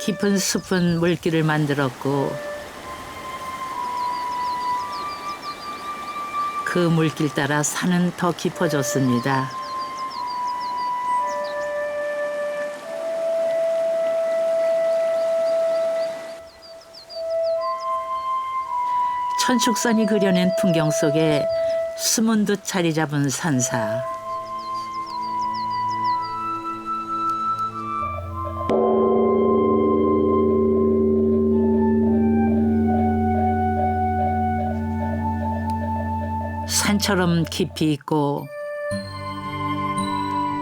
깊은 숲은 물길을 만들었고 그 물길 따라 산은 더 깊어졌습니다. 천축선이 그려낸 풍경 속에 숨은 듯 자리 잡은 산사. 산처럼 깊이 있고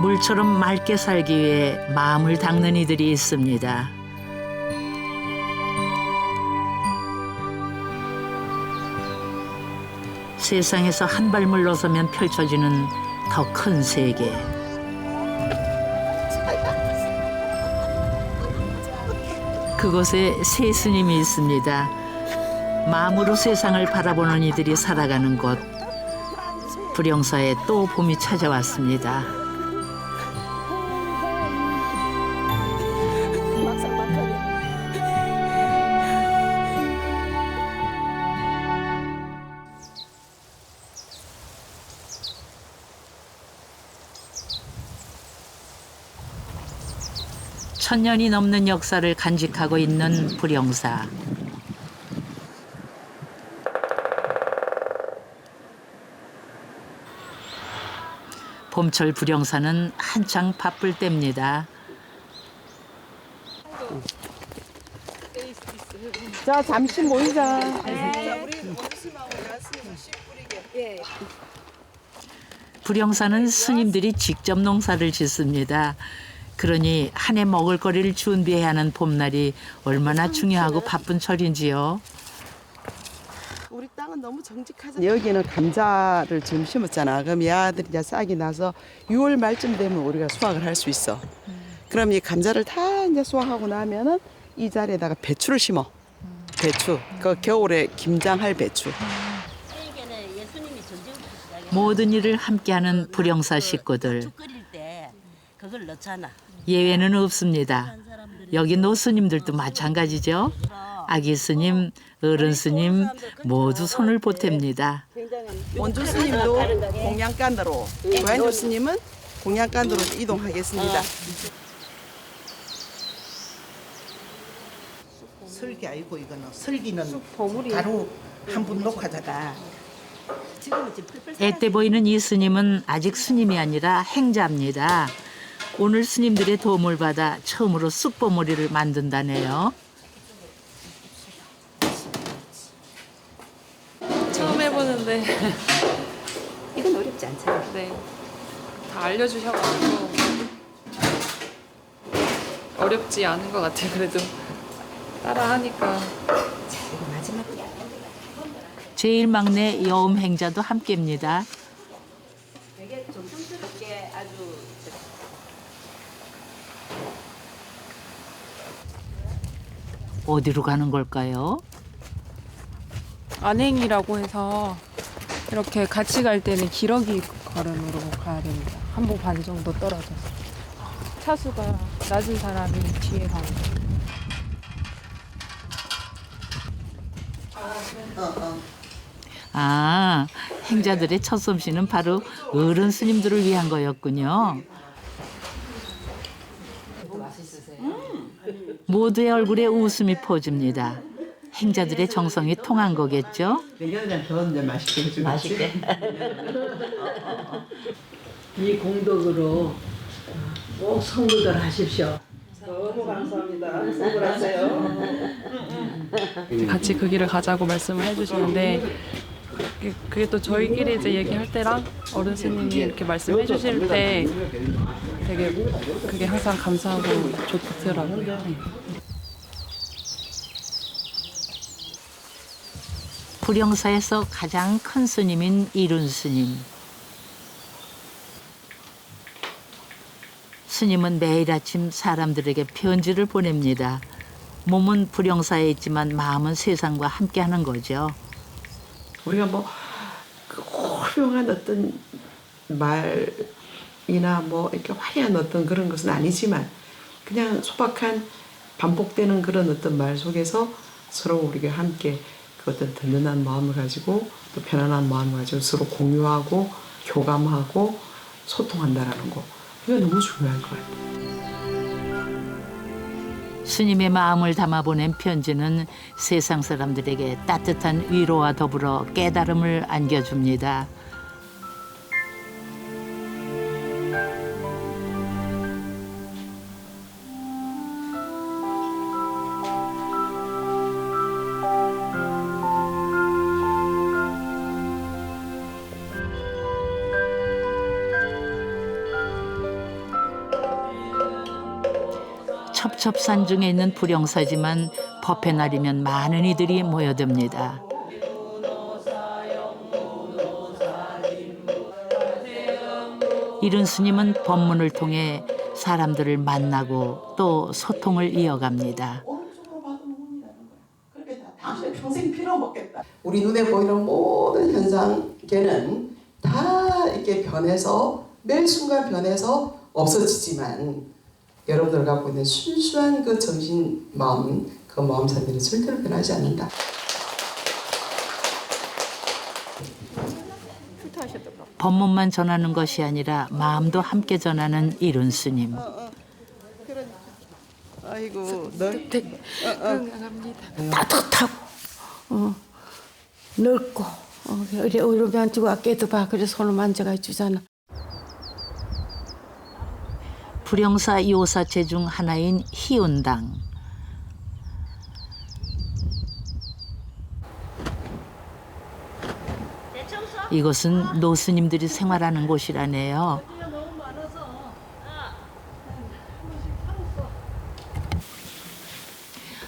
물처럼 맑게 살기 위해 마음을 닦는 이들이 있습니다. 세상에서 한 발 물러서면 펼쳐지는 더 큰 세계. 그곳에 세 스님이 있습니다. 마음으로 세상을 바라보는 이들이 살아가는 곳. 불영사에 또 봄이 찾아왔습니다. 천년이 넘는 역사를 간직하고 있는 불영사. 봄철 불영사는 한창 바쁠 때입니다. 자, 잠시 모이자. 불영사는 스님들이 직접 농사를 짓습니다. 그러니 한 해 먹을거리를 준비해야 하는 봄날이 얼마나 중요하고 바쁜 철인지요. 우리 땅은 너무 정직하잖아. 여기는 감자를 지금 심었잖아. 그럼 얘들이 이제 싹이 나서 6월 말쯤 되면 우리가 수확을 할 수 있어. 그럼 이 감자를 다 이제 수확하고 나면은 이 자리에다가 배추를 심어. 배추. 그 겨울에 김장할 배추. 모든 일을 함께하는 불영사 식구들. 죽 끓일 때 그걸 넣잖아. 예외는 없습니다. 여기 노스님들도 마찬가지죠. 아기 스님, 어른 스님 모두 손을 보탭니다. 원주 스님도 공양간으로, 조한주 스님은 공양간으로 이동하겠습니다. 설기 아니고 이거는 설기는 바로 한 분 녹화자다. 애때 보이는 이 스님은 아직 스님이 아니라 행자입니다. 오늘 스님들의 도움을 받아 처음으로 쑥보머리를 만든다네요. 처음 해보는데 이건 어렵지 않잖아요. 네, 다 알려주셔가지고 어렵지 않은 것 같아요. 그래도 따라하니까. 자, 이거 마지막. 제일 막내 여음 행자도 함께입니다. 되게 정성스럽게 아주. 어디로 가는 걸까요? 안행이라고 해서 이렇게 같이 갈 때는 기러기 걸음으로 가야 됩니다. 한복 반 정도 떨어져서. 차수가 낮은 사람이 뒤에 가는 거예요. 아, 행자들의 첫 솜씨는 바로 어른 스님들을 위한 거였군요. 모두의 얼굴에 웃음이 퍼집니다. 행자들의 정성이 통한 거겠죠? 내년에 더 이제 맛있게 해주겠지. 맛있게. 이 공덕으로 꼭 성불들 하십시오. 너무 감사합니다. 성불하세요. 같이 그 길을 가자고 말씀을 해주시는데 그게 또 저희끼리 이제 얘기할 때랑 어른 스님이 이렇게 말씀해 주실 때 되게 그게 항상 감사하고 좋더라고요. 불영사에서 가장 큰 스님인 이룬 스님. 스님은 매일 아침 사람들에게 편지를 보냅니다. 몸은 불영사에 있지만 마음은 세상과 함께하는 거죠. 우리가 뭐 훌륭한 어떤 말이나 뭐 이렇게 화려한 어떤 그런 것은 아니지만 그냥 소박한 반복되는 그런 어떤 말 속에서 서로 우리가 함께 그 어떤 든든한 마음을 가지고 또 편안한 마음을 가지고 서로 공유하고 교감하고 소통한다라는 거. 이거 너무 중요할 것 같아요. 스님의 마음을 담아 보낸 편지는 세상 사람들에게 따뜻한 위로와 더불어 깨달음을 안겨줍니다. 첩첩산 중에 있는 불영사지만 법회 날이면 많은 이들이 모여듭니다. 이른 스님은 법문을 통해 사람들을 만나고 또 소통을 이어갑니다. 평생 빌어먹겠다. 우리 눈에 보이는 모든 현상계는 다 이렇게 변해서 매 순간 변해서 없어지지만 여러분들 갖고 있는 순수한 그 정신 마음, 그 마음 상태는 절대로 변하지 않는다. 법문만 전하는 것이 아니라 마음도 함께 전하는 이룬 스님. 아이고, 너 따뜻하고 넓고 우리 어르신한테 아껴도 봐. 그래 손을 만져가 주잖아. 불영사 2호사체 중 하나인 희운당. 이곳은 노스님들이 생활하는 곳이라네요.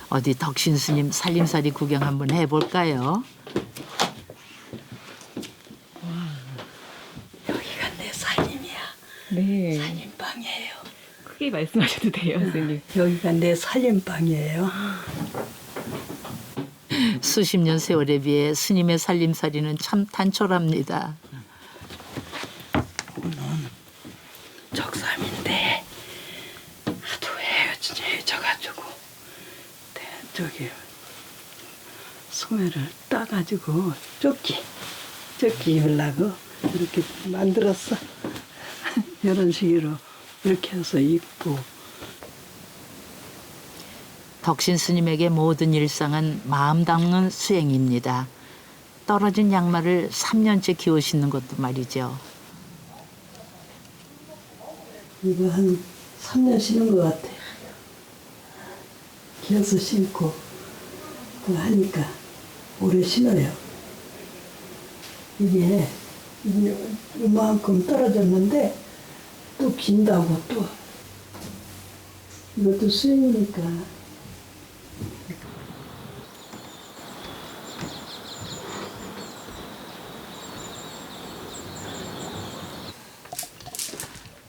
어디 덕신 스님 살림살이 구경 한번 해볼까요? 여기가 내 살림이야. 네. 살림방이에요. 크게 말씀하셔도 돼요, 선생님. 여기가 내 살림방이에요. 수십 년 세월에 비해 스님의 살림살이는 참 단촐합니다. 적삼인데 하도 헤어져가지고 저기 소매를 따가지고 조끼 입으려고 이렇게 만들었어. 이런 식으로 이렇게 해서 입고. 덕신 스님에게 모든 일상은 마음 담는 수행입니다. 떨어진 양말을 3년째 기워 신는 것도 말이죠. 이거 한 3년 신은 것 같아. 기어서 신고 그거 하니까 오래 신어요. 이게 이만큼 떨어졌는데 또 긴다고 또. 이것도 수행이니까.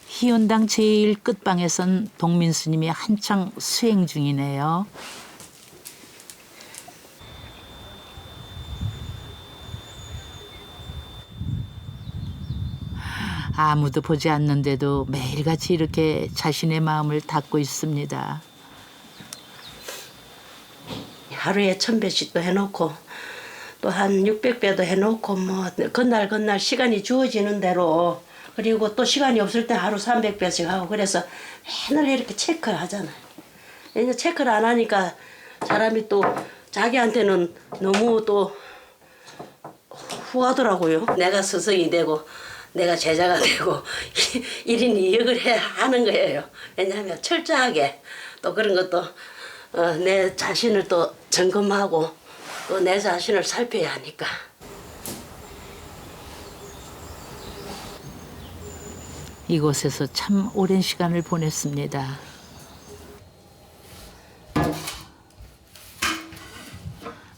희운당 제일 끝방에선 동민 스님이 한창 수행 중이네요. 아무도 보지 않는데도 매일같이 이렇게 자신의 마음을 닫고 있습니다. 하루에 1000배씩도 해놓고 또 한 600배도 해놓고 뭐 그날 시간이 주어지는 대로 그리고 또 시간이 없을 때 하루 300배씩 하고 그래서 맨날 이렇게 체크를 하잖아요. 이제 체크를 안 하니까 사람이 또 자기한테는 너무 또 후하더라고요. 내가 스승이 되고 내가 제자가 되고 1인 2역을 해야 하는 거예요. 왜냐하면 철저하게 또 그런 것도 내 자신을 또 점검하고 또 내 자신을 살펴야 하니까. 이곳에서 참 오랜 시간을 보냈습니다.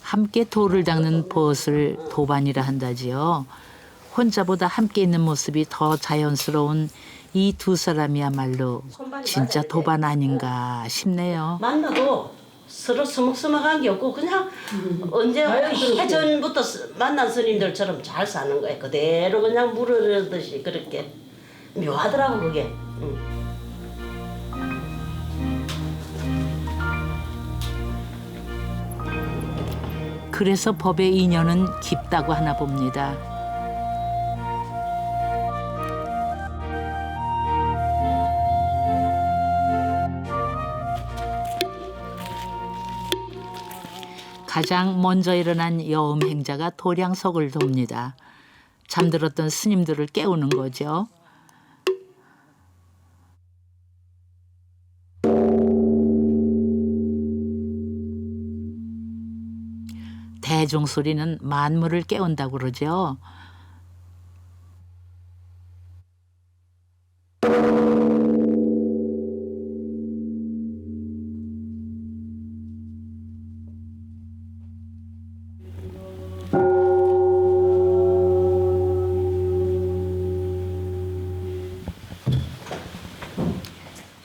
함께 돌을 닦는 벗을 도반이라 한다지요. 혼자보다 함께 있는 모습이 더 자연스러운 이 두 사람이야말로 진짜 도반 아닌가 싶네요. 만나도 서로 서먹서먹한 게 없고 그냥 언제 해전부터 만난 스님들처럼 잘 사는 거예요. 그대로 그냥 물으듯이 그렇게 묘하더라고 그게. 그래서 법의 인연은 깊다고 하나 봅니다. 가장 먼저 일어난 여음 행자가 도량석을 돕니다. 잠들었던 스님들을 깨우는 거죠. 대종소리는 만물을 깨운다고 그러죠.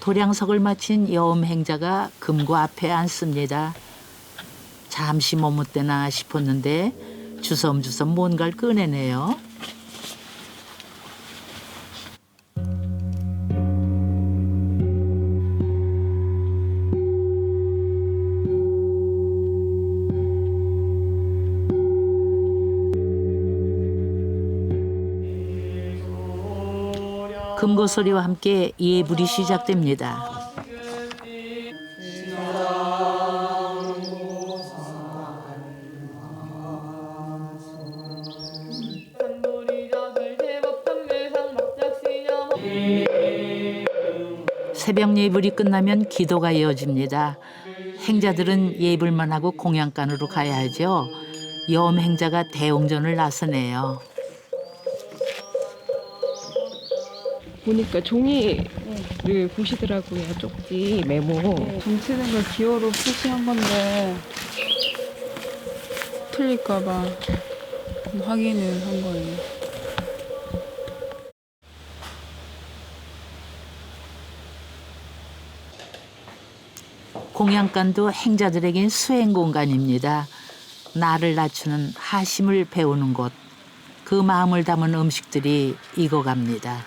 도량석을 마친 여음 행자가 금고 앞에 앉습니다. 잠시 머뭇대나 싶었는데 주섬주섬 뭔가를 꺼내네요. 금고 소리와 함께 예불이 시작됩니다. 새벽 예불이 끝나면 기도가 이어집니다. 행자들은 예불만 하고 공양간으로 가야 하죠. 여음 행자가 대웅전을 나서네요. 보니까 종이를 보시더라고요. 쪽지 메모. 정치된 걸 기호로 표시한 건데 틀릴까봐 확인을 한 거예요. 공양간도 행자들에겐 수행 공간입니다. 나를 낮추는 하심을 배우는 곳. 그 마음을 담은 음식들이 익어갑니다.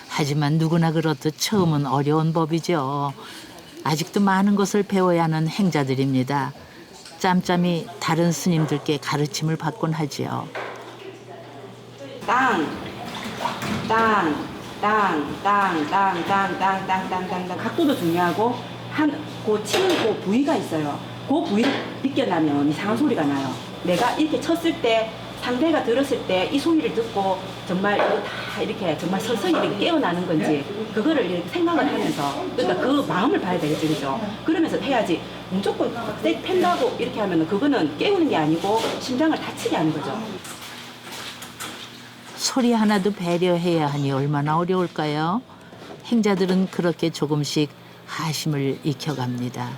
하지만 누구나 그렇듯 처음은 어려운 법이죠. 아직도 많은 것을 배워야 하는 행자들입니다. 짬짬이 다른 스님들께 가르침을 받곤 하지요. 땅. 각도도 중요하고 그 치는 그 부위가 있어요. 그 부위를 비껴나면 이상한 소리가 나요. 내가 이렇게 쳤을 때 상대가 들었을 때 이 소리를 듣고 정말 이거 다 이렇게 정말 서서히 이렇게 깨어나는 건지 그거를 이렇게 생각을 하면서 그러니까 그 마음을 봐야 되겠죠, 그죠? 그러면서 해야지 무조건 쌩 팬다고 이렇게 하면은 그거는 깨우는 게 아니고 심장을 다치게 하는 거죠. 소리 하나도 배려해야 하니 얼마나 어려울까요? 행자들은 그렇게 조금씩 하심을 익혀갑니다.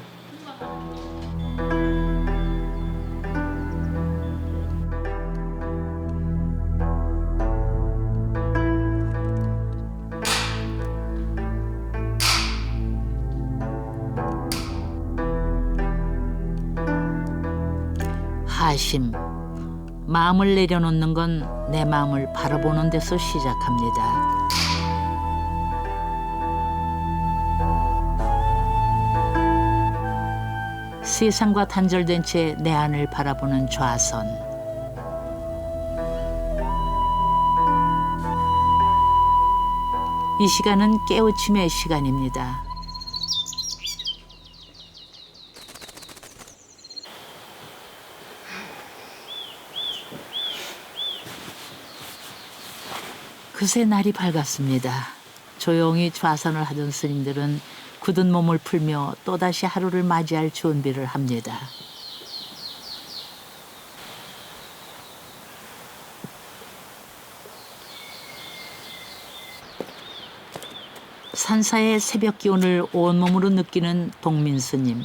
하심. 마음을 내려놓는 건 내 마음을 바라보는 데서 시작합니다. 세상과 단절된 채 내 안을 바라보는 좌선. 이 시간은 깨우침의 시간입니다. 그새 날이 밝았습니다. 조용히 좌선을 하던 스님들은 굳은 몸을 풀며 또다시 하루를 맞이할 준비를 합니다. 산사의 새벽 기온을 온몸으로 느끼는 동민스님.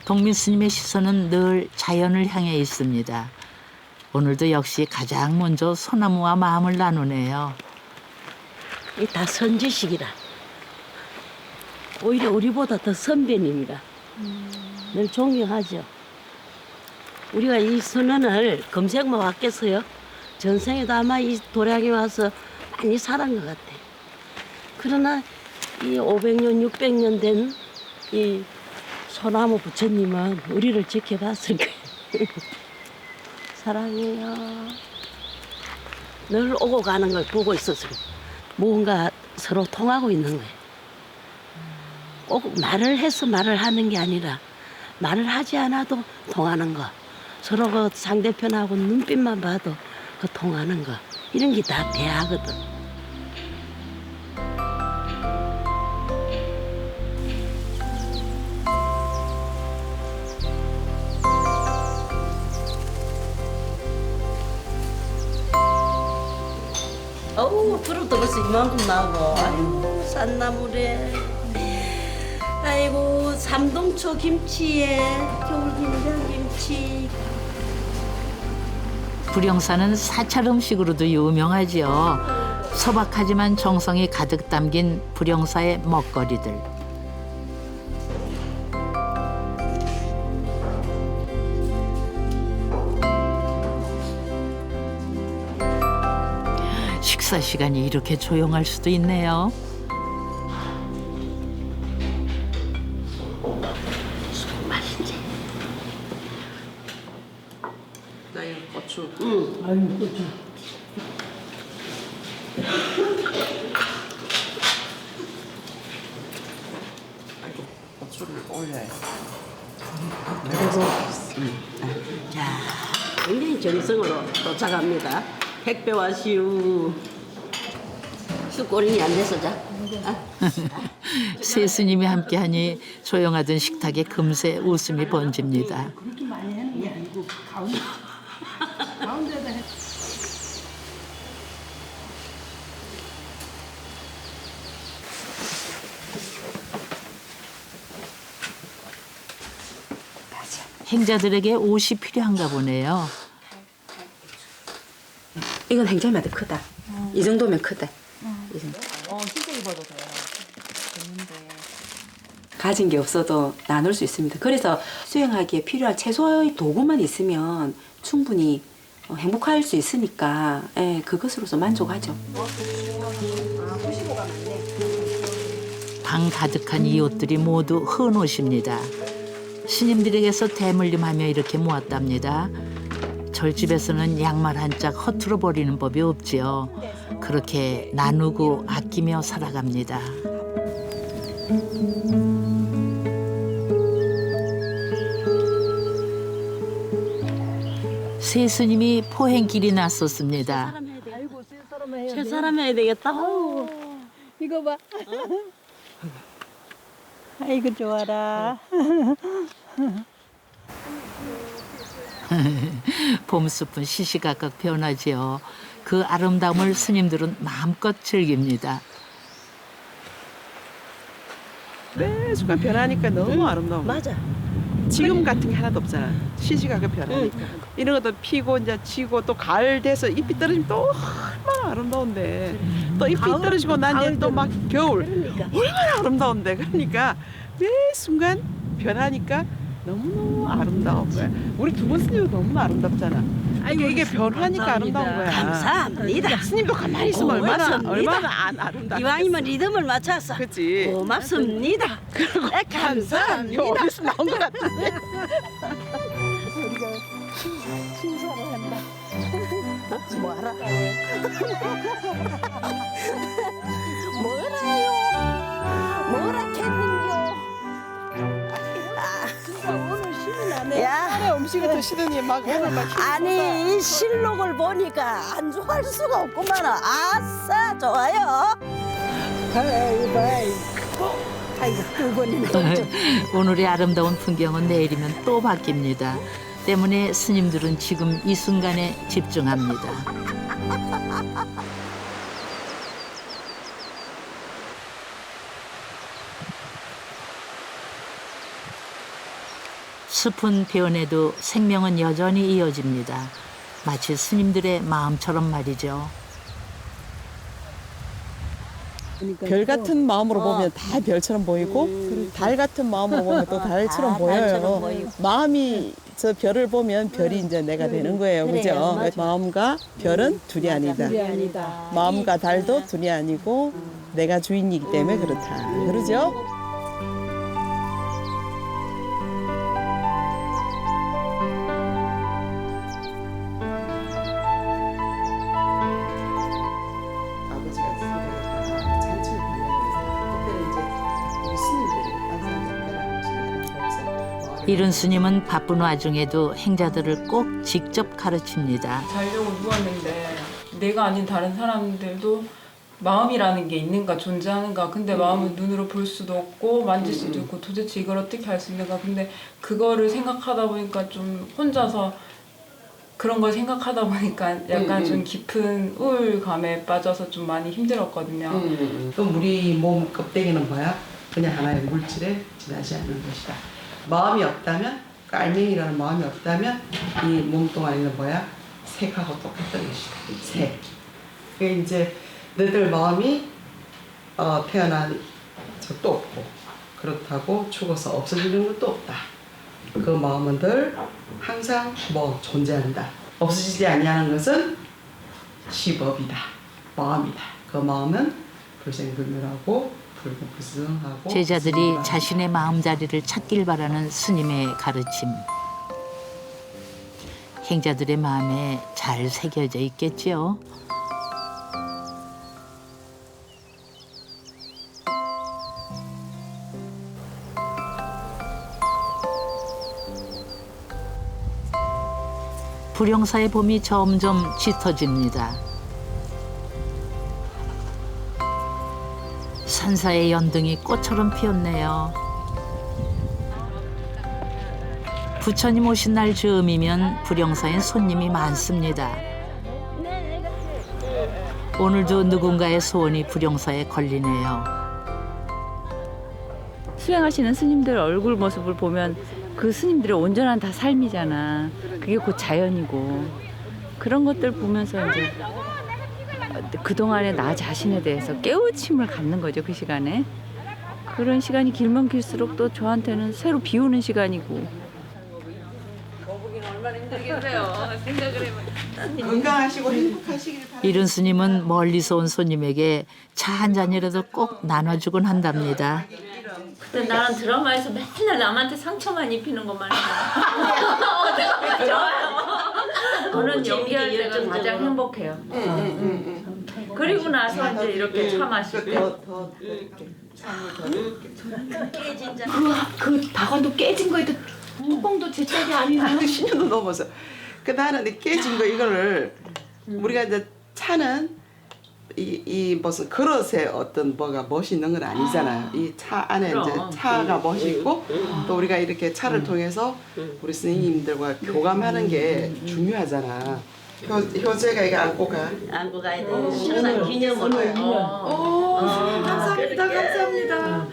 동민스님의 시선은 늘 자연을 향해 있습니다. 오늘도 역시 가장 먼저 소나무와 마음을 나누네요. 이 다 선지식이라. 오히려 우리보다 더 선배님이라. 늘 존경하죠. 우리가 이 선언을 검색만 왔겠어요? 전생에도 아마 이 도량에 와서 많이 살은 것 같아. 그러나 이 500년, 600년 된 이 소나무 부처님은 우리를 지켜봤을 거예요. 사랑해요. 늘 오고 가는 걸 보고 있었어요. 뭔가 서로 통하고 있는 거예요. 꼭 말을 해서 말을 하는 게 아니라 말을 하지 않아도 통하는 거. 서로 그 상대편하고 눈빛만 봐도 그 통하는 거. 이런 게 다 대화거든. 어우, 불도 벌써 이만큼 나오고. 아이고, 싼나물에. 아이고, 삼동초 김치에 겨울 김장김치. 불영사는 사찰 음식으로도 유명하지요. 소박하지만 정성이 가득 담긴 불영사의 먹거리들. 식사 시간이 이렇게 조용할 수도 있네요. 술 맛있지? 나의 고추. 응. 고추를 올려요. 자, 굉장히 정성으로 도착합니다. 택배와 시우. 슈꼬링이 안 돼서 자. 세 스님이 함께하니 조용하던 식탁에 금세 웃음이 번집니다. 그렇게 많이 하는 게 아니고 가운데다 해. 행자들에게 옷이 필요한가 보네요. 이건 굉장히 크다. 이 정도면 크다. 이 정도. 진짜 입어도 돼요. 가진 게 없어도 나눌 수 있습니다. 그래서 수행하기에 필요한 최소의 도구만 있으면 충분히 행복할 수 있으니까 예, 그것으로서 만족하죠. 방 가득한 이 옷들이 모두 헌옷입니다. 스님들에게서 대물림하며 이렇게 모았답니다. 절집에서는 양말 한 짝 허투루 버리는 법이 없지요. 그렇게 나누고 아끼며 살아갑니다. 세 스님이 포행길이 났었습니다. 아이고 세 사람 해야 세 돼. 사람 해야 되겠다. 이거 봐. 아이고 좋아라. 봄숲은 시시각각 변하지요. 그 아름다움을 스님들은 마음껏 즐깁니다. 매 순간 변하니까 너무 아름다워. 맞아. 지금 같은 게 하나도 없잖아. 시시각각 변하니까. 이런 것도 피고 이제 지고 또 가을 돼서 잎이 떨어지면 또 얼마나 아름다운데. 또 잎이 떨어지고 난 뒤에 또 막 겨울. 얼마나 아름다운데. 그러니까 매 순간 변하니까 너무너무 아름다운 거야. 우리 두 분 스님도 너무 아름답잖아. 이게 변하니까 아름다운 거야. 감사합니다. 스님도 가만히 있으면 고맙습니다. 얼마나 안 아름다워. 이왕이면 리듬을 맞춰서 그치. 고맙습니다. 감사합니다. 어디서 나온 것 같은데. 신사를 한다. 뭐하라? 뭐라 했는겨? 진짜 오늘 힘이 나네. 야, 음식을 드시더니 막 오늘 막 아니 이 실록을 보니까 안 좋아할 수가 없구만. 아싸, 좋아요. 아이고 그거는 오늘의 아름다운 풍경은 내일이면 또 바뀝니다. 때문에 스님들은 지금 이 순간에 집중합니다. 숲은 변해도 생명은 여전히 이어집니다. 마치 스님들의 마음처럼 말이죠. 별 같은 마음으로 보면 다 별처럼 보이고 달 같은 마음으로 보면 또 달처럼 보여요. 마음이 저 별을 보면 별이 이제 내가 되는 거예요. 그죠? 마음과 별은 둘이 아니다. 마음과 달도 둘이 아니고 내가 주인이기 때문에 그렇다. 그러죠? 아버지가 생각했다가 잔치를 보내야 그때는 이제 우리 스님들이 항상 작가랑 이룬 스님은 바쁜 와중에도 행자들을 꼭 직접 가르칩니다. 자려고 누웠는데 내가 아닌 다른 사람들도 마음이라는 게 있는가 존재하는가 근데 마음은 눈으로 볼 수도 없고 만질 수도 있고 도대체 이걸 어떻게 할 수 있는가 근데 그거를 생각하다 보니까 좀 혼자서 그런 걸 생각하다 보니까 약간 좀 깊은 우울감에 빠져서 좀 많이 힘들었거든요. 그럼 우리 몸 껍데기는 뭐야? 그냥 하나의 물질에 지나지 않는 것이다. 마음이 없다면, 그 알맹이라는 마음이 없다면 이 몸뚱아리는 뭐야? 색하고 똑같은 것이다. 색. 그게 이제 너희들 마음이 태어난 적도 없고 그렇다고 죽어서 없어지는 것도 없다. 그 마음은 늘 항상 뭐 존재한다. 없어지지 아니하는 것은 시법이다. 마음이다. 그 마음은 불생불멸하고 불공불성하고 제자들이 자신의 마음자리를 찾길 바라는 스님의 가르침. 행자들의 마음에 잘 새겨져 있겠지요. 불영사의 봄이 점점 짙어집니다. 산사의 연등이 꽃처럼 피었네요. 부처님 오신 날 즈음이면 불영사엔 손님이 많습니다. 오늘도 누군가의 소원이 불영사에 걸리네요. 수행하시는 스님들 얼굴 모습을 보면 그 스님들의 온전한 다 삶이잖아. 그게 곧 자연이고 그런 것들 보면서 이제 그동안의 나 자신에 대해서 깨우침을 갖는 거죠. 그 시간에. 그런 시간이 길면 길수록 또 저한테는 새로 비우는 시간이고. 거북이는 얼마나 힘들겠어요. 생각을 해보면. 건강하시고 행복하시길 바랍니다. 이른 스님은 멀리서 온 손님에게 차 한 잔이라도 꼭 나눠주곤 한답니다. 근데 나는 드라마에서 맨날 남한테 상처만 입히는 것만 해요. 어떻게 좋아요. 저는 연기할 때가 가장 행복해요. 그리고 나서 이제 이렇게 차 마실 때. 그 다관도 깨진 거에도 뚜껑도 제 짝이 아니나요? 10년도 넘어서. 그 나는 이 깨진 거 이거를 우리가 이제 차는 이 무슨 그릇에 어떤 뭐가 멋있는 건 아니잖아요. 이 차 안에 이제 차가 멋있고 또 우리가 이렇게 차를 통해서 우리 스님들과 교감하는 게 중요하잖아. 효재가 이거 안고 가. 안고 가야 돼. 신난 기념으로. 감사합니다. 감사합니다.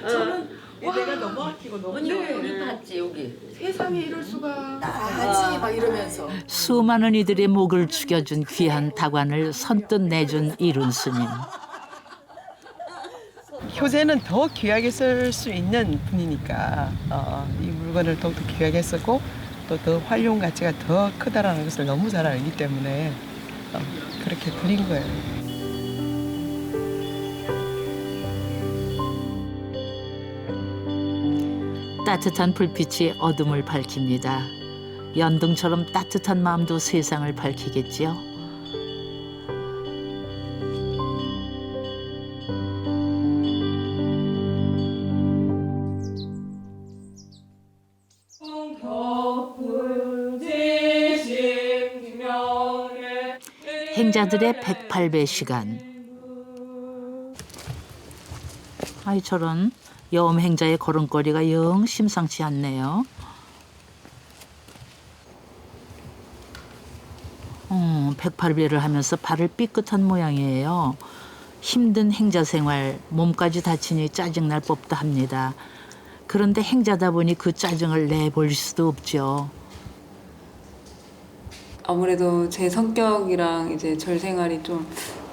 저는 내가 너무 아끼고 너무 우리 봤지 여기. 세상에 이럴 수가. 하지 막 이러면서 수많은 이들의 목을 죽여준 귀한 다관을 선뜻 내준 이룬 스님. 효재는 더 귀하게 쓸 수 있는 분이니까 이 물건을 더욱더 귀하게 쓰고 또 더 활용 가치가 더 크다라는 것을 너무 잘 알기 때문에 그렇게 드린 거예요. 따뜻한 불빛이 어둠을 밝힙니다. 연등처럼 따뜻한 마음도 세상을 밝히겠지요. 행자들의 108배 시간. 아이 저런 여음 행자의 걸음걸이가 영 심상치 않네요. 108배를 하면서 발을 삐끗한 모양이에요. 힘든 행자 생활, 몸까지 다치니 짜증날 법도 합니다. 그런데 행자다 보니 그 짜증을 내볼 수도 없죠. 아무래도 제 성격이랑 이제 절 생활이 좀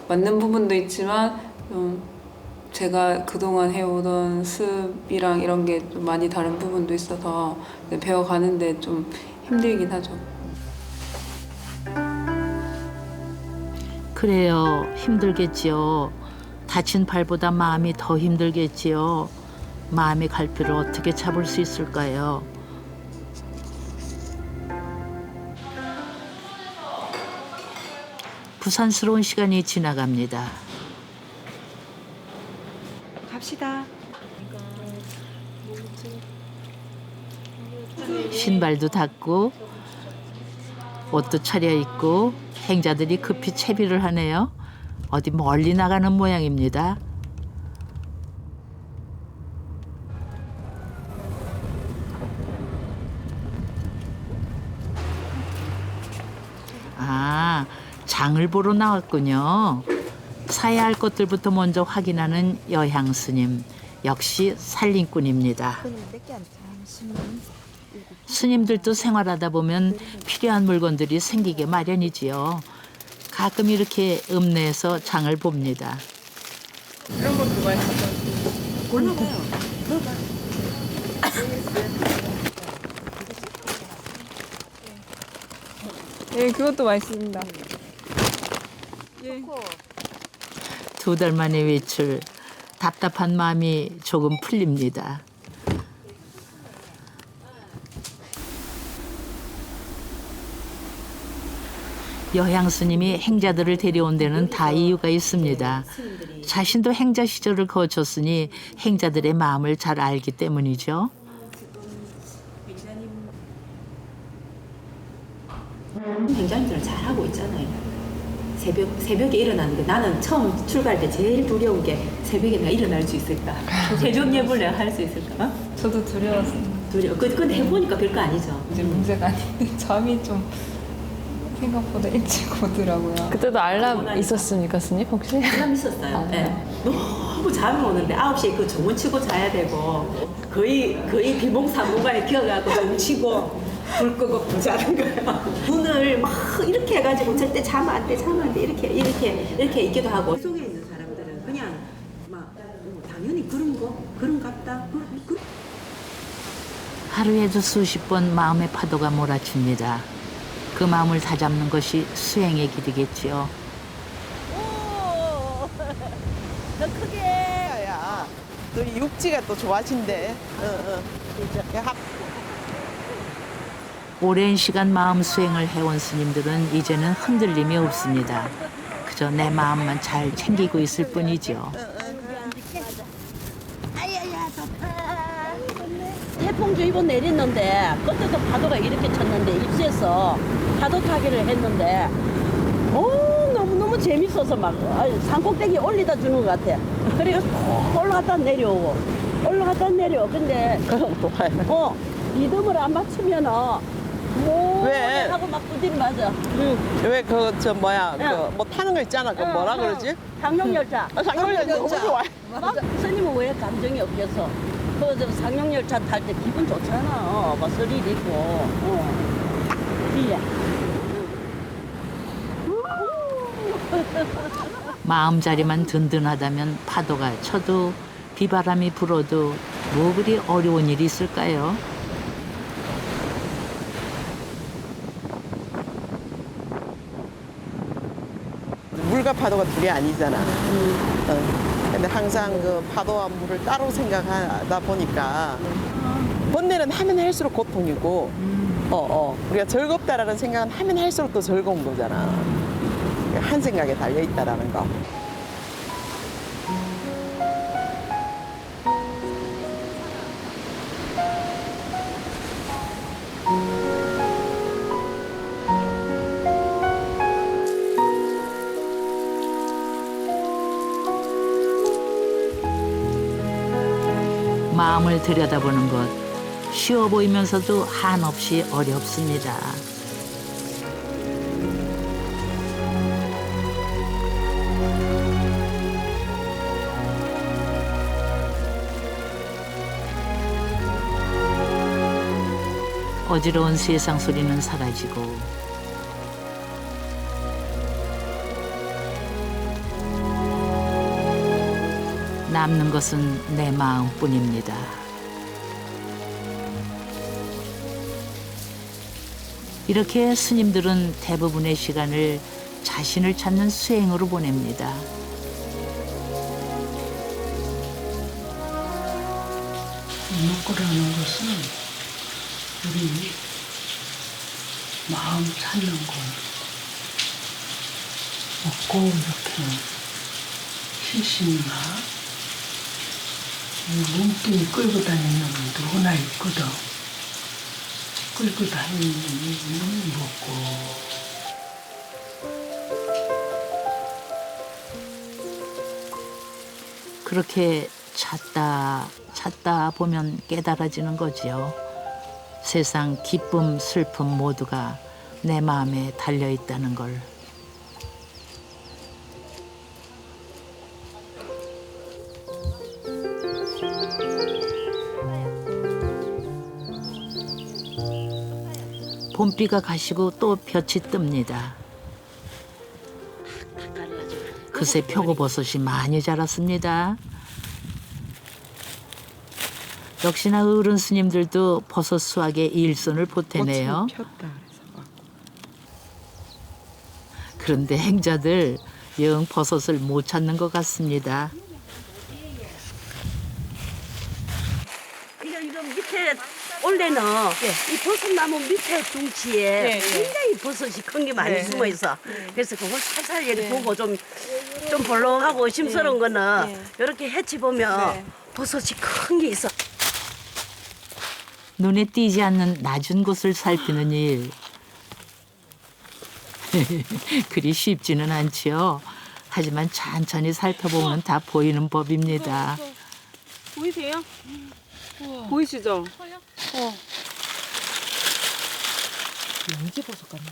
맞는 부분도 있지만 좀 제가 그동안 해오던 습이랑 이런 게 좀 많이 다른 부분도 있어서 배워가는데 좀 힘들긴 하죠. 그래요. 힘들겠지요. 다친 팔보다 마음이 더 힘들겠지요. 마음의 갈피를 어떻게 잡을 수 있을까요? 부산스러운 시간이 지나갑니다. 갑시다. 신발도 닦고 옷도 차려입고 행자들이 급히 채비를 하네요. 어디 멀리 나가는 모양입니다. 아, 장을 보러 나왔군요. 사야 할 것들부터 먼저 확인하는 여향 스님. 역시 살림꾼입니다. 스님들도 생활하다 보면 필요한 물건들이 생기게 마련이지요. 가끔 이렇게 읍내에서 장을 봅니다. 이런 것도 맛있어요. 네, 그것도 맛있습니다. 2달 만의 외출, 답답한 마음이 조금 풀립니다. 여향 스님이 행자들을 데려온 데는 다 이유가 있습니다. 자신도 행자 시절을 거쳤으니 행자들의 마음을 잘 알기 때문이죠. 행자님들은 잘하고 있잖아요. 새벽에 일어나는 게 나는 처음 출발할 때 제일 두려운 게 새벽에 내가 일어날 수 있을까? 새벽 예불 내가 할 수 있을까? 저도 두려웠어요. 근데 해보니까 별거 아니죠. 이제 문제가 아닌데 잠이 좀 생각보다 일찍 오더라고요. 그때도 알람 있었습니까, 스님 혹시? 알람 있었어요. 네. 너무 잠이 오는데 9시에 그 정문 치고 자야 되고 거의 비몽사몽간에 기어가고 정문 치고 불 끄고 불 자는 거예요. 눈을 막 이렇게 해가지고 절대 자면 안 돼 이렇게 있기도 하고 속에 있는 사람들은 그냥 막 당연히 그런갑다. 하루에도 수십 번 마음의 파도가 몰아칩니다. 그 마음을 다잡는 것이 수행의 길이겠지요. 더 크게. 야, 너 육지가 또 좋아진대. 오랜 시간 마음 수행을 해온 스님들은 이제는 흔들림이 없습니다. 그저 내 마음만 잘 챙기고 있을 뿐이죠. 태풍주의보 내렸는데 그때도 파도가 이렇게 쳤는데 입수해서 파도 타기를 했는데 너무너무 재밌어서 막 산꼭대기 올리다 주는 것 같아. 그리고 올라갔다 내려오고 근데 리듬을 안 맞추면은 왜? 하고 막 두드려 맞아. 왜 뭐 타는 거 있잖아. 그 뭐라 그러지? 상용열차. 상용열차 너무 좋아해. 스님은 왜 감정이 없겠어? 그 상용열차 탈 때 기분 좋잖아. 막 스릴 있고. 그래. 마음자리만 든든하다면 파도가 쳐도 비바람이 불어도 뭐 그리 어려운 일이 있을까요? 물과 파도가 둘이 아니잖아. 근데 항상 그 파도와 물을 따로 생각하다 보니까 번뇌는 하면 할수록 고통이고, 우리가 즐겁다라는 생각은 하면 할수록 또 즐거운 거잖아. 한 생각에 달려 있다라는 거. 마음을 들여다보는 것 쉬워 보이면서도 한없이 어렵습니다. 어지러운 세상 소리는 사라지고 남는 것은 내 마음뿐입니다. 이렇게 스님들은 대부분의 시간을 자신을 찾는 수행으로 보냅니다. 먹고라는 것은 우리 마음 찾는 거. 먹고 이렇게 실신이나 몸뚱이 끌고 다니는 놈은 누구나 있거든. 끌고 다니는 놈은 먹고. 그렇게 찾다 보면 깨달아지는 거지요. 세상 기쁨, 슬픔 모두가 내 마음에 달려있다는 걸. 봄비가 가시고 또 볕이 뜹니다. 그새 표고버섯이 많이 자랐습니다. 역시나 어른 스님들도 버섯 수확에 일손을 보태네요. 꽃이 폈다 그래서. 그런데 행자들 영 버섯을 못 찾는 것 같습니다. 이거 밑에 원래는 이 버섯나무 밑에 둥치에 굉장히 버섯이 큰 게 많이 숨어 있어. 그래서 그걸 살살 이렇게 보고 좀 볼록하고 심스러운 거는 이렇게 해치 보면 버섯이 큰 게 있어. 눈에 띄지 않는 낮은 곳을 살피는 일. 그리 쉽지는 않지요. 하지만 천천히 살펴보면 다 보이는 법입니다. 보이세요? 보이시죠? 연지버섯 같네.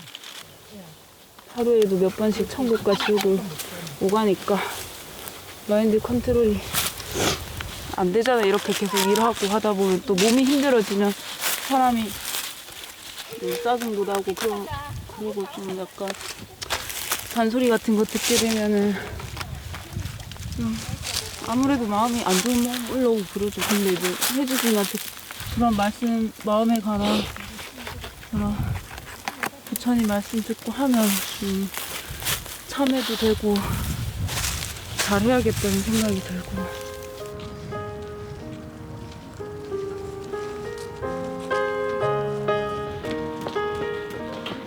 하루에도 몇 번씩 천국과 지옥을 오가니까 마인드 컨트롤이 안 되잖아. 이렇게 계속 일하고 하다 보면 또 몸이 힘들어지면 사람이 짜증도 나고 그리고 좀 약간 잔소리 같은 거 듣게 되면은 좀 아무래도 마음이 안 좋은 마음 올라오고 그러죠. 근데 이제 해주님한테 그런 말씀 마음에 관한 그런 부처님 말씀 듣고 하면 좀 참여도 되고 잘해야겠다는 생각이 들고.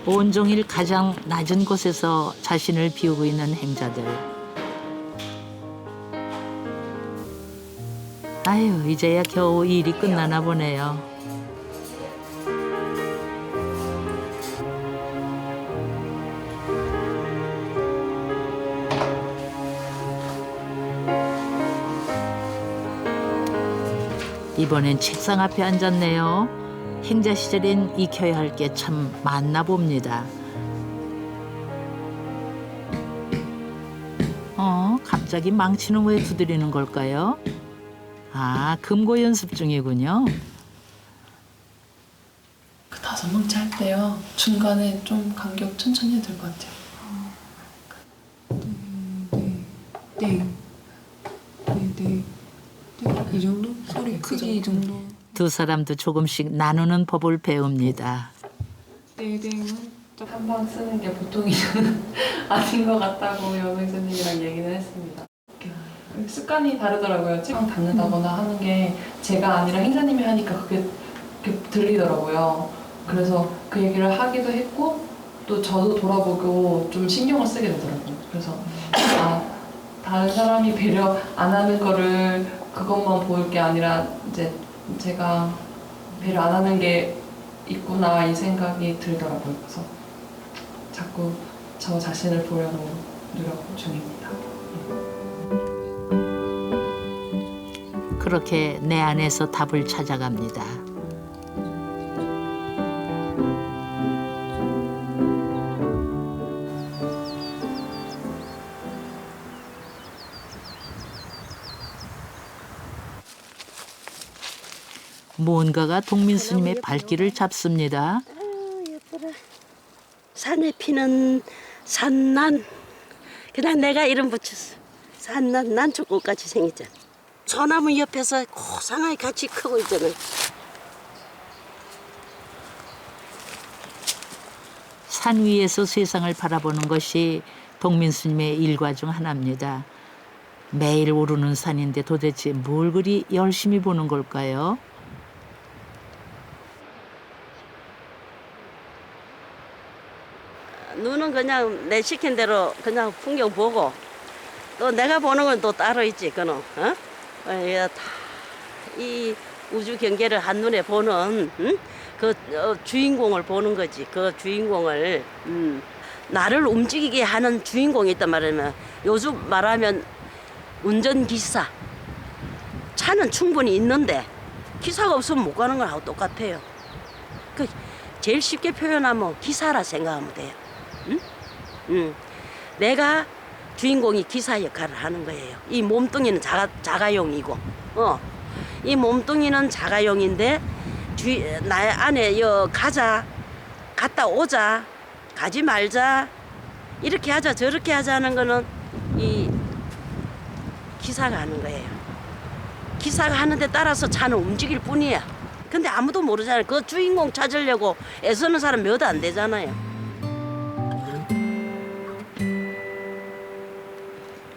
온종일 가장 낮은 곳에서 자신을 비우고 있는 행자들. 아유, 이제야 겨우 일이 끝나나 보네요. 이번엔 책상 앞에 앉았네요. 행자 시절엔 익혀야 할 게 참 많나 봅니다. 갑자기 망치는 왜 두드리는 걸까요? 아, 금고 연습 중이군요. 그 5번째 할 때요. 중간에 좀 간격 천천히 해도 될 것 같아요. 이 정도? 소리 크기 이 정도. 두 사람도 조금씩 나누는 법을 배웁니다. 땡땡은 한방 쓰는 게 보통이 아닌 것 같다고 여명선생님이랑 얘기는 했습니다. 습관이 다르더라고요. 책방 닫는다거나 하는 게 제가 아니라 행사님이 하니까 그게 들리더라고요. 그래서 그 얘기를 하기도 했고 또 저도 돌아보고 좀 신경을 쓰게 되더라고요. 그래서 다른 사람이 배려 안 하는 거를 그것만 볼 게 아니라 이제 제가 배려 안 하는 게 있구나 이 생각이 들더라고요. 그래서 자꾸 저 자신을 보려고 노력 중입니다. 그렇게 내 안에서 답을 찾아갑니다. 뭔가가 동민스님의 발길을 잡습니다. 예뻐라. 산에 피는 산난. 그냥 내가 이름 붙였어. 산난 난초꽃같이 생겼잖아. 소나무 옆에서 고상하게 같이 크고 있잖아요. 산 위에서 세상을 바라보는 것이 동민스님의 일과 중 하나입니다. 매일 오르는 산인데 도대체 뭘 그리 열심히 보는 걸까요? 눈은 그냥 내 시킨 대로 그냥 풍경 보고 또 내가 보는 건 또 따로 있지, 그는. 이 우주 경계를 한눈에 보는 그 주인공을 보는 거지. 그 주인공을 나를 움직이게 하는 주인공이 있단 말이면 요즘 말하면 운전기사. 차는 충분히 있는데 기사가 없으면 못 가는 거하고 똑같아요. 그 제일 쉽게 표현하면 기사라 생각하면 돼요. 내가 주인공이 기사 역할을 하는 거예요. 이 몸뚱이는 자가용이고, 이 몸뚱이는 자가용인데 나 안에 갔다 오자, 가지 말자, 이렇게 하자 저렇게 하자 하는 거는 이 기사가 하는 거예요. 기사가 하는데 따라서 차는 움직일 뿐이야. 근데 아무도 모르잖아요. 그 주인공 찾으려고 애쓰는 사람 몇 안 되잖아요.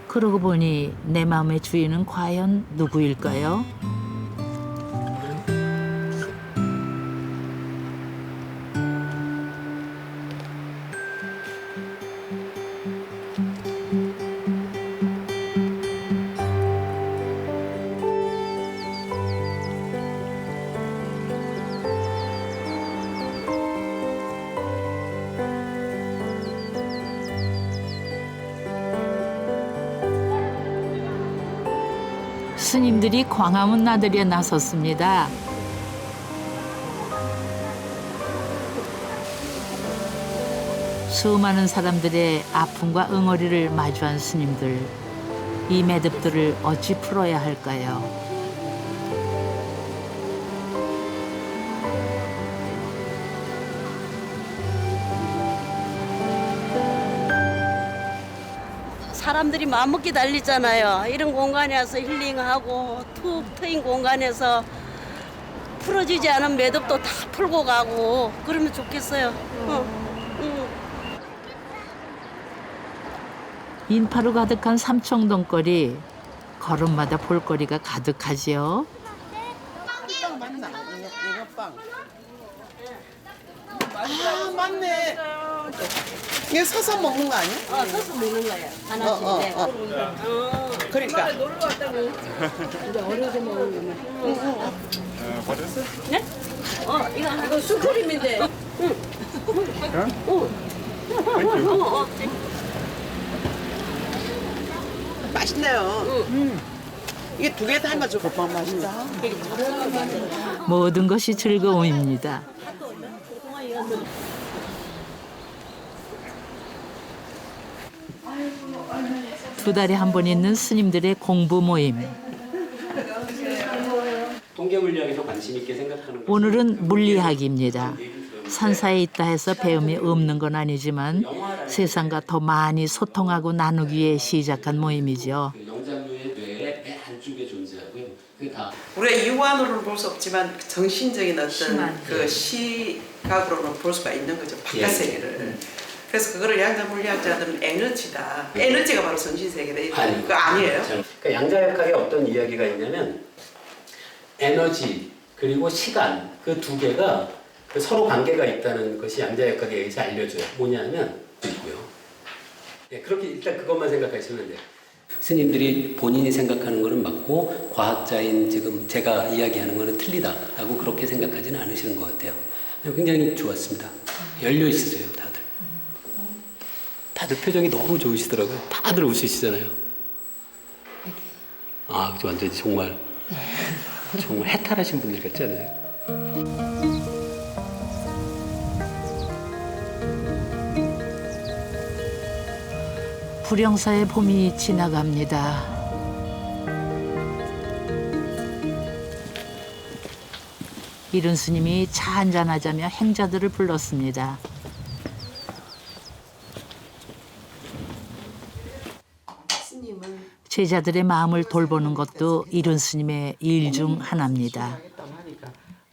그러고 보니 내 마음의 주인은 과연 누구일까요? 스님들이 광화문 나들이에 나섰습니다. 수많은 사람들의 아픔과 응어리를 마주한 스님들. 이 매듭들을 어찌 풀어야 할까요? 사람들이 마음먹기 달리잖아요. 이런 공간에 와서 힐링하고 툭 트인 공간에서 풀어지지 않은 매듭도 다 풀고 가고 그러면 좋겠어요. 인파로 가득한 삼청동 거리. 걸음마다 볼거리가 가득하지요. 빵 맞나? 이거 빵. 아 맞네. 이거 서서 먹는 거 아니야? 서서 먹는 거예요. 하나씩. 그러니까. 놀러 왔다고. 이제 어려서 먹으면. 네? 이거 슈크림인데. 맛있네요. 이게 두 개 다 해가지고 곱빵 맛있다. 모든 것이 즐거움입니다. 두 달에 한 번 있는 스님들의 공부 모임. 통계 물리학에서 관심 있게 생각하는 오늘은 물리학입니다. 산사에 있다 해서 배움이 없는 건 아니지만 세상과 더 많이 소통하고 나누기 위해 시작한 모임이죠. 영장류의 뇌의 배 안쪽에 존재하고요. 그게 다 우리가 이완으로는 볼 수 없지만 정신적인 어떤 그 시각으로는 볼 수가 있는 거죠. 바깥 세계를. 그래서 그거를 양자 물리학자들은 에너지다. 에너지가 바로 정신 세계다. 그거 아니에요? 그러니까 양자역학에 어떤 이야기가 있냐면 에너지 그리고 시간 그 두 개가 서로 관계가 있다는 것이 양자역학에 의해서 알려져요. 뭐냐면 있고요. 네, 그렇게 일단 그것만 생각하시면 돼요. 스님들이 본인이 생각하는 거는 맞고 과학자인 지금 제가 이야기하는 거는 틀리다라고 그렇게 생각하지는 않으시는 것 같아요. 굉장히 좋았습니다. 열려 있으세요, 다들. 다들 표정이 너무 좋으시더라고요. 다들 웃으시잖아요. 아, 그죠. 완전히 정말 해탈하신 분들 같지 않아요? 불영사의 봄이 지나갑니다. 이른 스님이 차 한잔하자며 행자들을 불렀습니다. 제자들의 마음을 돌보는 것도 이른 스님의 일 중 하나입니다.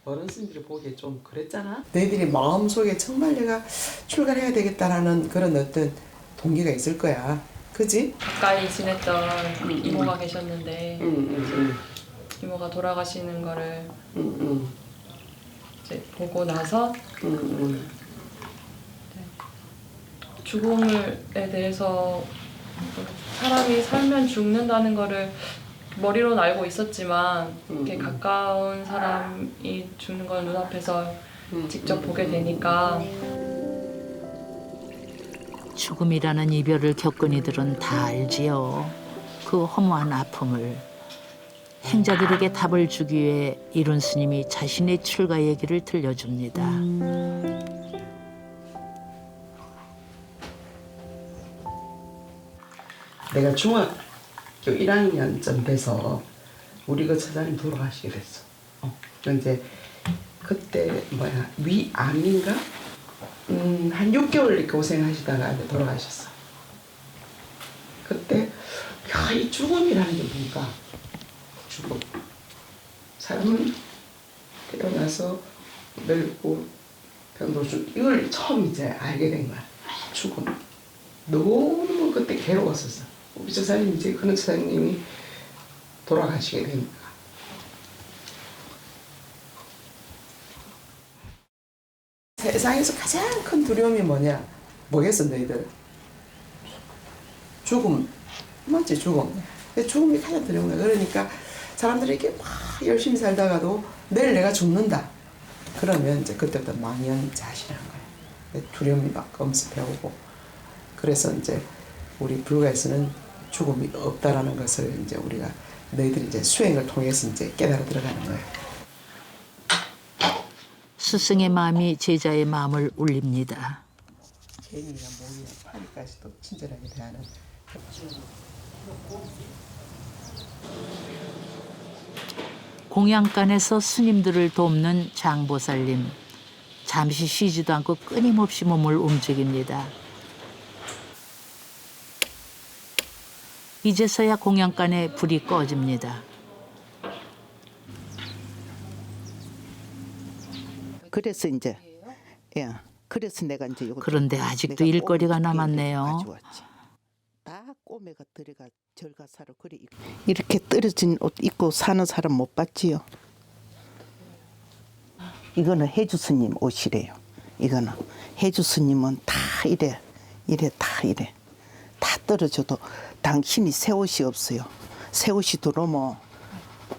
어른들이 보기에 좀 그랬잖아. 너희들이 마음속에 정말 내가 출가해야 되겠다라는 그런 어떤 동기가 있을 거야. 그지? 가까이 지냈던 이모가 계셨는데 이모가 돌아가시는 거를 이제 보고 나서 죽음에 대해서 사람이 살면 죽는다는 거를 머리로는 알고 있었지만 이렇게 가까운 사람이 죽는 걸 눈앞에서 직접 보게 되니까 죽음이라는 이별을 겪은 이들은 다 알지요. 그 허무한 아픔을. 행자들에게 답을 주기 위해 이룬 스님이 자신의 출가 얘기를 들려줍니다. 내가 중학교 1학년쯤 돼서 우리 그 처자님 돌아가시게 됐어. 이제 그때 위암인가? 한 6개월 이렇게 고생하시다가 이제 돌아가셨어. 그때 이 죽음이라는 게 뭔가? 죽음. 사람은 태어나서 늙고 병도 죽 이걸 처음 이제 알게 된 거야. 죽음. 너무 그때 괴로웠었어. 우리 처자님 이제 그런 처자님이 돌아가시게 되니까. 세상에서 가장 큰 두려움이 뭐냐? 뭐겠어 너희들? 죽음. 맞지 죽음. 근데 죽음이 가장 두려운 거야. 그러니까 사람들이 이렇게 막 열심히 살다가도 내일 내가 죽는다. 그러면 이제 그때부터 망연자실한 거야. 두려움이 막 엄습해오고. 그래서 이제 우리 불가에서는 죽음이 없다라는 것을 이제 우리가 너희들이 이제 수행을 통해서 이제 깨달아 들어가는 거예요. 스승의 마음이 제자의 마음을 울립니다. 개인이나 몸이나 파리까지도 친절하게 대하는. 공양간에서 스님들을 돕는 장보살님. 잠시 쉬지도 않고 끊임없이 몸을 움직입니다. 이제서야 공양간에 불이 꺼집니다. 그래서 이제 그래서 내가 이제 그런데 아직도 일거리가 남았네요. 다 꼬매가 들어가 절가사로 그래 이렇게 떨어진 옷 입고 사는 사람 못 봤지요. 이거는 해주 스님 옷이래요. 이거는 해주 스님은 다 이래 다 떨어져도 당신이 새 옷이 없어요. 새 옷이 들어오면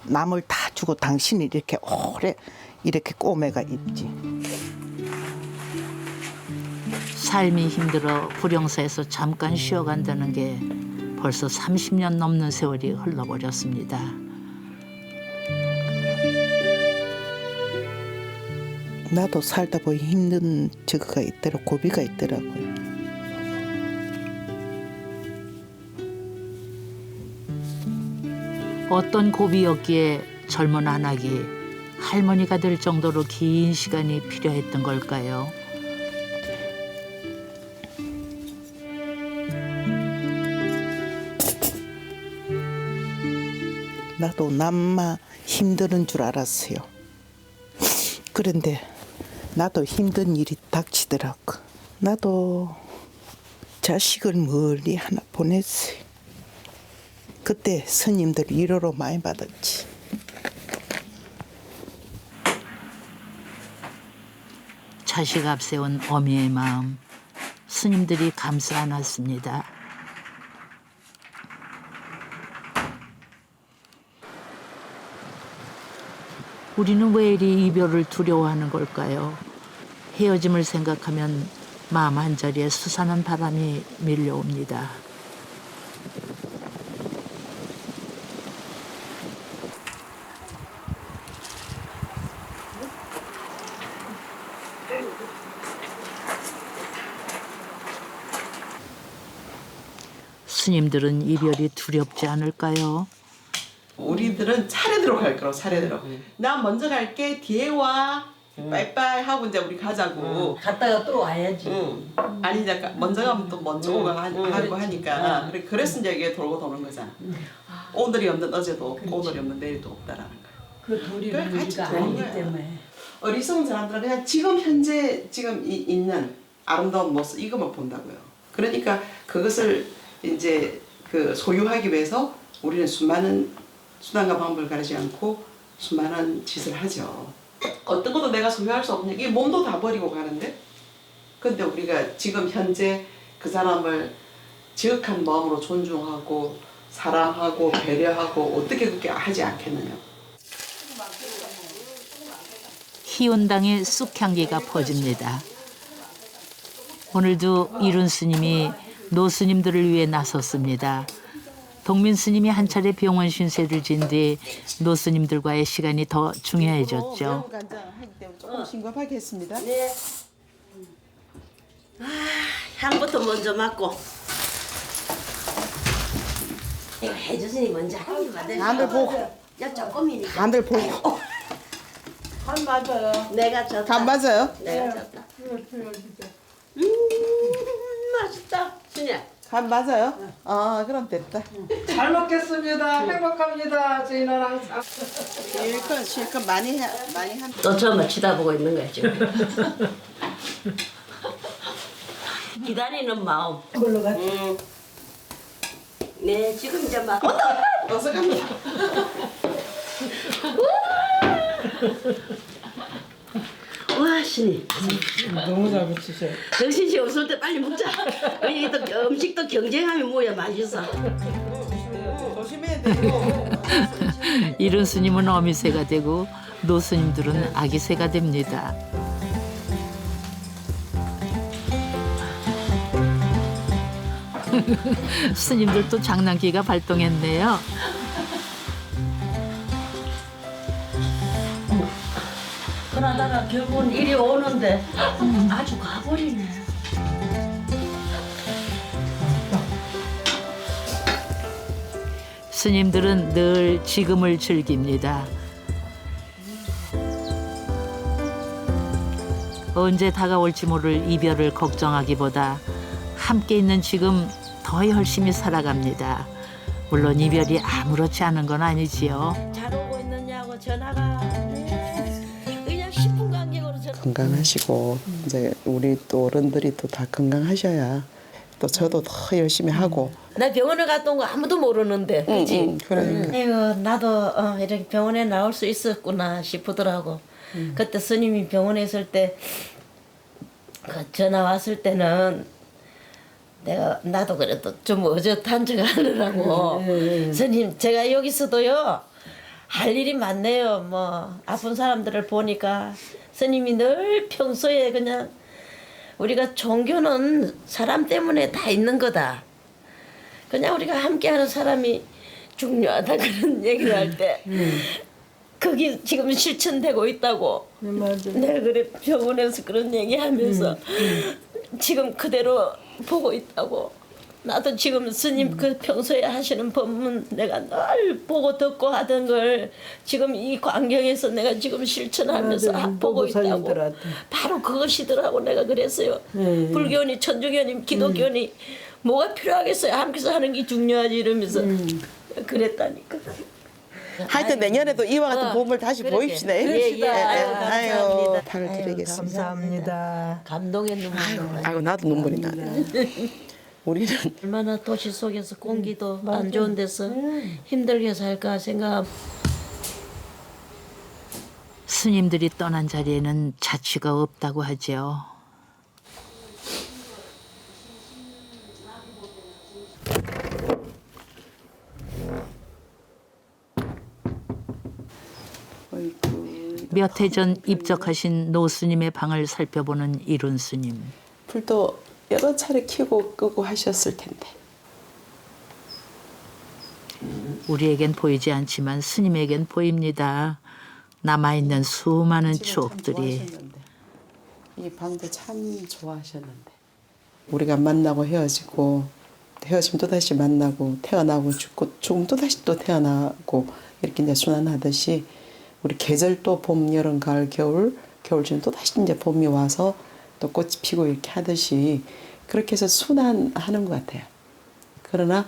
남을 다 주고 당신이 이렇게 오래 이렇게 꼬매가 입지. 삶이 힘들어 불영사에서 잠깐 쉬어간다는 게 벌써 30년 넘는 세월이 흘러버렸습니다. 나도 살다 보니 힘든 저거가 있더라, 고비가 있더라고요. 어떤 고비였기에 젊은 안악이 할머니가 될 정도로 긴 시간이 필요했던 걸까요? 나도 남마 힘드는 줄 알았어요. 그런데 나도 힘든 일이 닥치더라고. 나도 자식을 멀리 하나 보냈어요. 그때 스님들 위로로 많이 받았지. 자식 앞세운 어미의 마음, 스님들이 감싸 안았습니다. 우리는 왜 이리 이별을 두려워하는 걸까요? 헤어짐을 생각하면 마음 한자리에 수산한 바람이 밀려옵니다. 스님들은 이별이 두렵지 않을까요? 우리들은 차례대로 갈 거라고 차례대로. 나 먼저 갈게 뒤에 와 빠이빠이 하고 이제 우리 가자고. 갔다가 또 와야지. 아니 이제 먼저 가면 또 먼저 오고 하고 하니까 그래서 이제 이게 돌고 도는 거잖아. 오늘이 없는 어제도 없고 오늘이 없는 내일도 없다라는 거야. 그 둘이 그걸 같이 우리가 도는 아니기 거야. 때문에. 어리석은 사람들은 그냥 지금 현재 지금 있는 아름다운 모습 이것만 본다고요. 그러니까 그것을 이제 그 소유하기 위해서 우리는 수많은 수단과 방법을 가리지 않고 수많은 짓을 하죠. 어떤 것도 내가 소유할 수 없는 이 몸도 다 버리고 가는데 근데 우리가 지금 현재 그 사람을 지극한 마음으로 존중하고 사랑하고 배려하고 어떻게 그렇게 하지 않겠느냐. 희운당의 쑥향기가 퍼집니다. 오늘도 이룬 스님이 노 스님들을 위해 나섰습니다. 동민 스님이 한 차례 병원 신세를 진 뒤 노 스님들과의 시간이 더 중요해졌죠. 간장하기 때문에 조금 심각하게 했습니다. 네. 향부터 먼저 맡고. 이거 해주시니 먼저 하지 마. 간을 보고. 야 조금이니까. 간을 보고. 간 맞아요. 내가 졌다. 간 맞아요? 내가 졌다. 맛있다. 순이야. 간 맞아요? 그럼 됐다. 잘 먹겠습니다. 행복합니다. 저희는 항상. 실컷 많이 한. 또 저만 쳐다보고 있는 거야 지금. 기다리는 마음. 그걸로 같이. 네 지금 이제 막. 어서 갑니다. 와 신이. 너무 잘 붙이셔요. 정신이 없을 때 빨리 먹자. 여기 또 음식도 경쟁하면 뭐야 맛있어. 조심해야 되고. 이룬 스님은 어미새가 되고 노 스님들은 아기새가 됩니다. 스님들도 장난기가 발동했네요. 그러다가 결국은 이리 오는데 아주 가버리네. 스님들은 늘 지금을 즐깁니다. 언제 다가올지 모를 이별을 걱정하기보다 함께 있는 지금 더 열심히 살아갑니다. 물론 이별이 아무렇지 않은 건 아니지요. 잘 오고 있느냐고 전화가 그냥 10분 간격으로 전화. 건강하시고 이제 우리 또 어른들이 또 다 건강하셔야 또 저도 더 열심히 하고. 나 병원에 갔다 온 거 아무도 모르는데, 그렇지? 그러니까. 에휴, 나도 이렇게 병원에 나올 수 있었구나 싶더라고. 그때 스님이 병원에 있을 때 그 전화 왔을 때는 나도 그래도 좀 어젓한 척 하느라고 스님 제가 여기서도요 할 일이 많네요. 뭐 아픈 사람들을 보니까 스님이 늘 평소에 그냥 우리가 종교는 사람 때문에 다 있는 거다. 그냥 우리가 함께하는 사람이 중요하다 그런 얘기를 할 때 그게 지금 실천되고 있다고. 내가 그래 병원에서 그런 얘기하면서 지금 그대로 보고 있다고. 나도 지금 스님 그 평소에 하시는 법문 내가 늘 보고 듣고 하던 걸 지금 이 광경에서 내가 지금 실천하면서 보고 있다고. 바로 그것이더라고. 내가 그랬어요. 불교니 천주교니 기독교니 뭐가 필요하겠어요. 함께서 하는 게 중요하지 이러면서 그랬다니까. 하여튼 내년에도 이와 같은 봄을 다시 보입시다. 아유, 팔을 드리겠습니다. 감사합니다. 감동의 눈물. 아이고 나도 눈물이 나네. 우리는 얼마나 도시 속에서 공기도 안 좋은 데서 힘들게 살까 생각. 스님들이 떠난 자리에는 자취가 없다고 하죠. 몇 해 전 입적하신 노 스님의 방을 살펴보는 이룬 스님. 불도 여러 차례 켜고 끄고 하셨을 텐데. 우리에겐 보이지 않지만 스님에겐 보입니다. 남아있는 수많은 추억들이. 이 방도 참 좋아하셨는데. 우리가 만나고 헤어지고 헤어지면 또다시 만나고 태어나고 죽고 죽으면 또다시 또 태어나고 이렇게 이제 순환하듯이 우리 계절도 봄, 여름, 가을, 겨울 겨울 지면 또 다시 이제 봄이 와서 또 꽃이 피고 이렇게 하듯이 그렇게 해서 순환하는 것 같아요. 그러나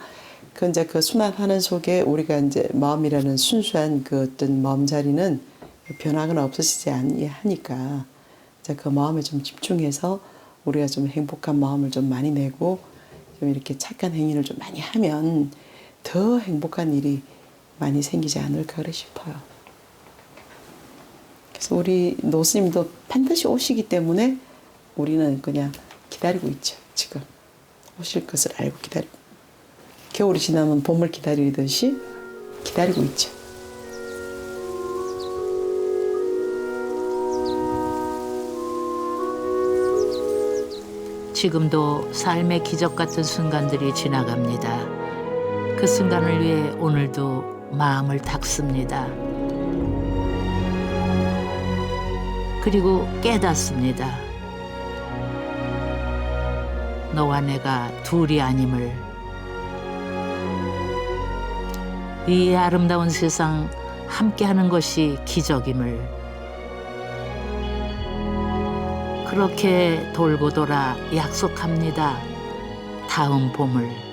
그 이제 그 순환하는 속에 우리가 이제 마음이라는 순수한 그 어떤 마음자리는 변화가 없어지지 하니까 이제 그 마음에 좀 집중해서 우리가 좀 행복한 마음을 좀 많이 내고 좀 이렇게 착한 행위를 좀 많이 하면 더 행복한 일이 많이 생기지 않을까 그래 싶어요. 그래서 우리 노스님도 반드시 오시기 때문에 우리는 그냥 기다리고 있죠. 지금 오실 것을 알고 기다리고 겨울이 지나면 봄을 기다리듯이 기다리고 있죠. 지금도 삶의 기적 같은 순간들이 지나갑니다. 그 순간을 위해 오늘도 마음을 닦습니다. 그리고 깨닫습니다. 너와 내가 둘이 아님을. 이 아름다운 세상 함께하는 것이 기적임을. 그렇게 돌고 돌아 약속합니다. 다음 봄을.